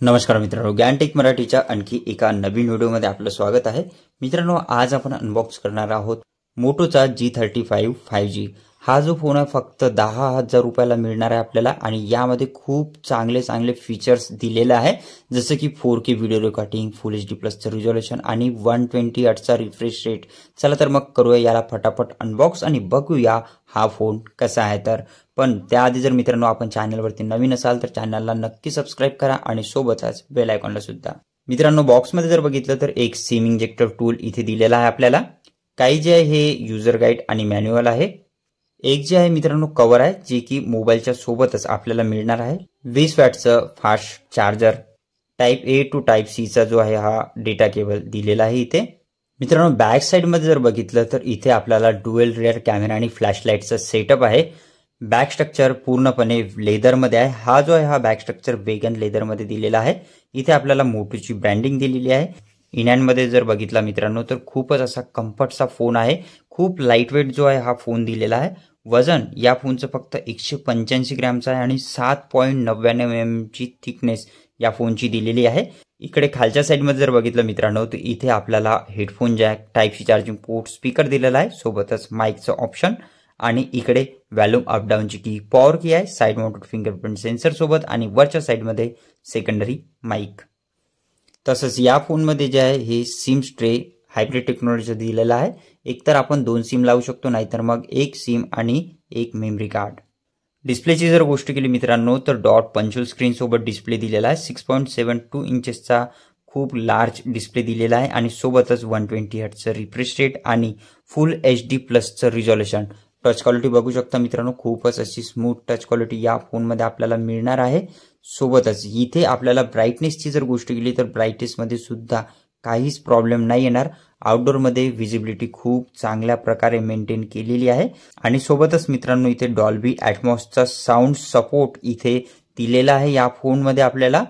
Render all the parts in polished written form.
नमस्कार मित्रांनो, ज्ञानटेक मराठीच्या आणखी एका नवीन व्हिडिओमध्ये आपलं स्वागत आहे। मित्रांनो, आज आपण अनबॉक्स करणार आहोत मोटोचा G35 5G। हा जो फोन आहे फक्त 10,000 रुपयाला मिळणार आहे आपल्याला आणि यामध्ये खूप चांगले फीचर्स दिलेले आहे, जसे की 4K व्हिडिओ रेकॉर्डिंग, फुल HD+ रिझोल्यूशन आणि 120 हर्ट्जचा रिफ्रेश रेट। चला तर मग करूया याला फटाफट अनबॉक्स आणि बघूया हा फोन कसा आहे। तर पण त्याआधी जर मित्रांनो आपण चॅनलवरती नवीन असाल तर चॅनलला नक्की सबस्क्राइब करा आणि सोबतच बेल आयकॉनला सुद्धा। मित्रांनो, बॉक्समध्ये जर बघितलं तर एक सिम इंजेक्टर टूल इथे दिलेला आहे आपल्याला। काही जे आहे हे युजर गाईड आणि मॅन्युअल आहे। एक जे आहे मित्रांनो कव्हर आहे, जे की मोबाईलच्या सोबतच आपल्याला मिळणार आहे। 20 वॅटचं fast charger, type A to type C चा जो आहे हा डेटा केबल दिलेला आहे इथे। मित्रांनो, बॅक साइड मध्ये जर बघितलं तर इथे आपल्याला डुएल रियर कॅमेरा आणि फ्लॅशलाइटचा सेटअप आहे। बॅक स्ट्रक्चर पूर्णपणे लेदर मध्ये आहे। हा जो आहे हा बॅक स्ट्रक्चर वेगन लेदर मध्ये दिलेला आहे। इथे आपल्याला मोटोची ब्रँडिंग दिलेली आहे। इन हँड मध्ये जर बघितला मित्रांनो तर खूपच असा कम्फर्टचा फोन आहे। खूप लाईट वेट जो आहे हा फोन दिलेला आहे। वजन या फोनचं फक्त 185 ग्रॅमचं आहे आणि 7.99 mm ची थिकनेस या फोनची दिलेली आहे। इकडे खालच्या साइड मध्ये जर बघितलं मित्रांनो तर इथे आपल्याला headphone jack, type C charging port, speaker दिलेला आहे, सोबतच माइकचं ऑप्शन आणि इकडे व्हॉल्यूम अप डाऊनची की, पॉवर की आहे, साइड माउंटेड फिंगरप्रिंट सेन्सर सोबत आणि वरच्या साइड मध्ये सेकंडरी माइक। तसंच या फोन मध्ये जे आहे हे सिम ट्रे हायब्रिड टेक्नॉलॉजी दिलेला आहे। एकतर आपण 2 सिम लावू शकतो, नाहीतर मग एक सिम आणि एक मेमरी कार्ड। डिस्प्लेची जर गोष्ट केली मित्रांनो तर डॉट पंचुअल स्क्रीन सोबत डिस्प्ले दिलेला आहे। 6.72 इंचेसचा खूप लार्ज डिस्प्ले दिलेला आहे आणि सोबतच 120 हर्ट्जचं रिफ्रेश रेट आणि फुल HD+चं रिझोल्यूशन। टच क्वालिटी बघू शकता मित्रांनो, खूपच अशी स्मूथ टच क्वालिटी या फोनमध्ये आपल्याला मिळणार आहे। सोबतच इथे आपल्याला ब्राईटनेसची जर गोष्ट केली तर ब्राईटनेसमध्ये सुद्धा काहीच प्रॉब्लेम नाही येणार। आउटडोर मध्ये विजिबिलिटी खूप चांगल्या प्रकारे मेंटेन केलेली आहे आणि सोबतच मित्रांनो इथे डॉल्बी ॲटमॉसचा साऊंड सपोर्ट इथे दिलेला आहे या फोनमध्ये आपल्याला।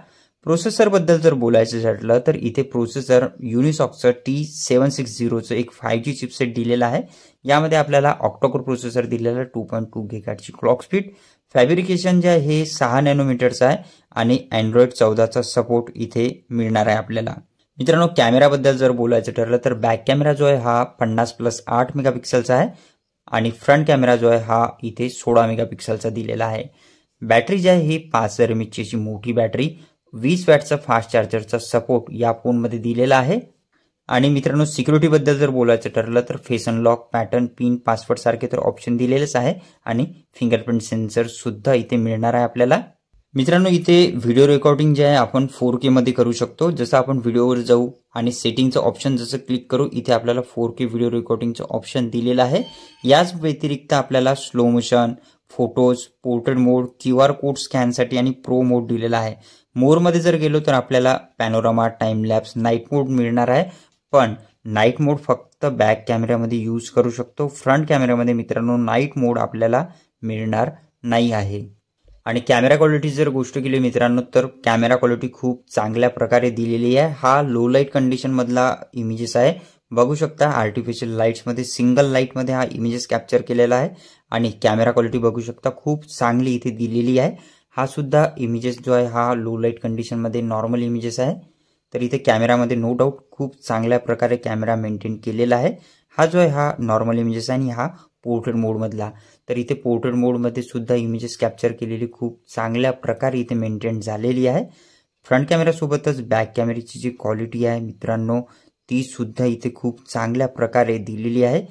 प्रोसेसर बद्दल जर बोलायचं ठरलं तर इथे प्रोसेसर युनिसॉकचं T760चं एक 5G चिपसेट दिलेला आहे। यामध्ये आपल्याला ऑक्टा-कोर प्रोसेसर दिलेला 2.2 GHz क्लॉक स्पीड। फॅब्रिकेशन जे आहे हे 6 नॅनोमीटरचं आहे आणि Android 14चा सपोर्ट इथे मिळणार आहे आपल्याला। मित्रांनो, कॅमेराबद्दल जर बोलायचं ठरलं तर बॅक कॅमेरा जो आहे हा 50+8 मेगापिक्सलचा आहे आणि फ्रंट कॅमेरा जो आहे हा इथे 16 मेगापिक्सलचा दिलेला आहे। बॅटरी जी आहे ही 5000 mAh ची मोठी बॅटरी, 20 वॅटचा फास्ट चार्जरचा सपोर्ट या फोनमध्ये दिलेला आहे। आणि मित्रांनो, सिक्युरिटी बद्दल जर बोलायचं ठरलं तर face unlock, pattern, pin, password सारखे तर ऑप्शन दिलेलेच आहे आणि फिंगरप्रिंट सेन्सर सुद्धा इथे मिळणार आहे आपल्याला। मित्रांनो, इथे व्हिडिओ रेकॉर्डिंग जे आहे आपण 4K मध्ये करू शकतो। जसं आपण व्हिडिओवर जाऊ आणि सेटिंगचं ऑप्शन जसं क्लिक करू, इथे आपल्याला 4K व्हिडिओ रेकॉर्डिंगचं ऑप्शन दिलेलं आहे। याच व्यतिरिक्त आपल्याला स्लो मोशन, फोटोज, पोर्ट्रेट मोड, QR कोड स्कॅनसाठी आणि प्रो मोड दिलेला आहे। मोर मध्ये जर गेलो तर आपल्याला पॅनोरामा, टाइम लॅप्स, नाईट मोड मिळणार आहे। पण नाईट मोड फक्त बॅक कॅमेऱ्यामध्ये यूज करू शकतो। फ्रंट कॅमेऱ्यामध्ये मित्रांनो नाईट मोड आपल्याला मिळणार नाही आहे। आणि कॅमेरा क्वालिटी जर गोष्ट केली मित्रांनो तर कॅमेरा क्वालिटी खूप चांगल्या प्रकारे दिलेली आहे। हा लो लाईट कंडिशन मधला इमेजेस आहे। बघू शकता आर्टिफिशियल लाईट्स मध्ये, सिंगल लाईट मध्ये हा इमेजेस कॅप्चर केलेला आहे आणि कॅमेरा क्वालिटी बघू शकता खूप चांगली इथे दिलेली आहे। हा सुद्धा इमेजेस जो आहे हा लो लाईट कंडिशन मध्ये नॉर्मल इमेजेस आहे। तर इथे कॅमेरामध्ये नो डाऊट खूप चांगल्या प्रकारे कॅमेरा मेंटेन केलेला आहे। हा जो आहे हा नॉर्मल इमेजेस आहे आणि हा पोर्ट्रेट मोड मधला। तर इथे पोर्ट्रेट मोड मध्ये सुद्धा इमेजेस कॅप्चर केलेली खूप चांगल्या प्रकारे इथे मेंटेन झालेली आहे। फ्रंट कॅमेरा सोबतच बॅक कॅमेऱ्याची जी क्वालिटी आहे मित्रांनो ती सुद्धा इथे खूप चांगल्या प्रकारे दिलेली आहे।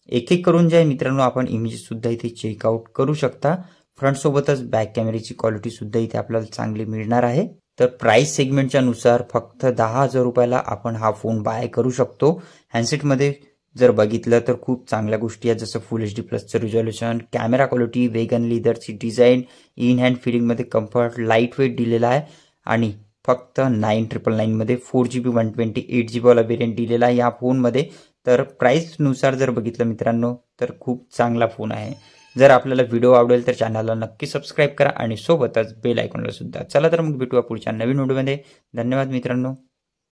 एक एक करून जे आहे मित्रांनो आपण इमेजेस सुद्धा इथे चेकआउट करू शकता। फ्रंट सोबतच बॅक कॅमेऱ्याची क्वालिटी सुद्धा इथे आपल्याला चांगली मिळणार आहे। तर प्राइस सेगमेंटच्या नुसार फक्त 10,000 रुपयाला आपण हा फोन बाय करू शकतो। हँडसेटमध्ये जर बघितलं तर खूप चांगल्या गोष्टी आहेत, जसं फुल HD+चं रिझोल्यूशन, कॅमेरा क्वालिटी, वेगन लेदरची डिझाईन, इन हँड फिलिंगमध्ये कम्फर्ट, लाईट वेट दिलेला आहे आणि फक्त 9999 मध्ये 4GB 128GB वाला व्हेरियंट दिलेला आहे या फोनमध्ये। तर प्राइस नुसार जर बघितलं मित्रांनो तर खूप चांगला फोन आहे। जर आपल्याला व्हिडिओ आवडेल तर चॅनलला नक्की सबस्क्राइब करा आणि सोबतच बेल आयकॉनला सुद्धा। चला तर मग भेटूया पुढच्या नवीन व्हिडिओमध्ये। धन्यवाद मित्रांनो।